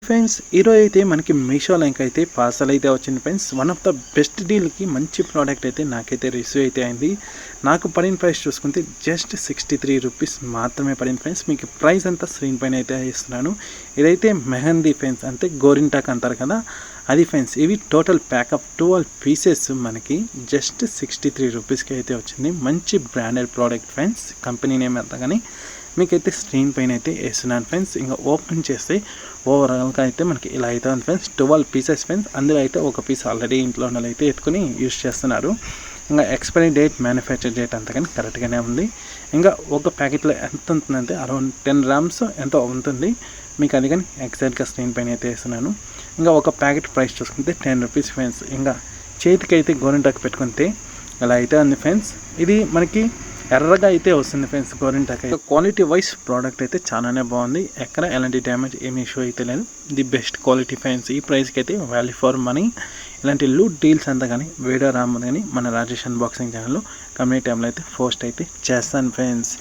Friends ఈరోజు అయితే మనకి మీషో లింక్ అయితే పార్సల్ అయితే వచ్చింది friends. One of the best డీల్కి మంచి ప్రోడక్ట్ అయితే నాకైతే రిసీవ్ అయితే అయింది. నాకు పడిన ప్రైస్ చూసుకుంటే జస్ట్ 63 రూపీస్ మాత్రమే పడింది ఫ్రెండ్స్. మీకు ప్రైస్ అంతా స్క్రీన్ పైన అయితే ఇస్తున్నాను. ఇదైతే మెహందీ ఫ్రెండ్స్, అంటే గోరింటాక్ అంటారు కదా, అది ఫ్రెండ్స్. ఇవి టోటల్ ప్యాక్ ఆఫ్ 12 పీసెస్ మనకి జస్ట్ 63 రూపీస్కి అయితే వచ్చింది. మంచి branded product friends, company name అంతా కానీ మీకైతే స్క్రీన్ పైన అయితే వేస్తున్నాను ఫ్రెండ్స్. ఇంకా ఓపెన్ చేస్తే ఓవరాల్గా అయితే మనకి ఇలా అయితే ఉంది ఫ్రెండ్స్. 12 pieces friends. అందులో అయితే ఒక పీస్ ఆల్రెడీ ఇంట్లో ఉన్న అయితే ఎత్తుకొని యూస్ చేస్తున్నారు. ఇంకా ఎక్స్పైరీ డేట్, మ్యానుఫ్యాక్చర్ డేట్ అంతా కానీ కరెక్ట్గానే ఉంది. ఇంకా ఒక ప్యాకెట్లో ఎంత ఉంటుందంటే అరౌండ్ 10 గ్రామ్స్ ఎంతో ఉంటుంది. మీకు అది కానీ ఎగ్జాక్ట్గా స్క్రీన్ పైన అయితే వేస్తున్నాను. ఇంకా ఒక ప్యాకెట్ ప్రైస్ చూసుకుంటే 10 రూపీస్ ఫ్రెండ్స్. ఇంకా చేతికి అయితే గోరింటాకు పెట్టుకుంటే ఇలా అయితే ఉంది ఫ్రెండ్స్. ఇది మనకి ఎర్రగా అయితే వస్తుంది ఫ్రెండ్స్ గోరింటాకు. క్వాలిటీ వైజ్ ప్రోడక్ట్ అయితే చాలానే బాగుంది. ఎక్కడ ఎలాంటి డ్యామేజ్ ఏమి ఇష్యూ అయితే లేదు. The best quality friends. ఈ ప్రైస్కి అయితే వాల్యూ ఫర్ మనీ. ఇలాంటి లూట్ డీల్స్ అంతా కానీ వీడియో రామని మన రాజేష్ అన్బాక్సింగ్ ఛానల్లో కమ్యూనిటీ టైంలో అయితే పోస్ట్ అయితే చేస్తాను ఫ్రెండ్స్.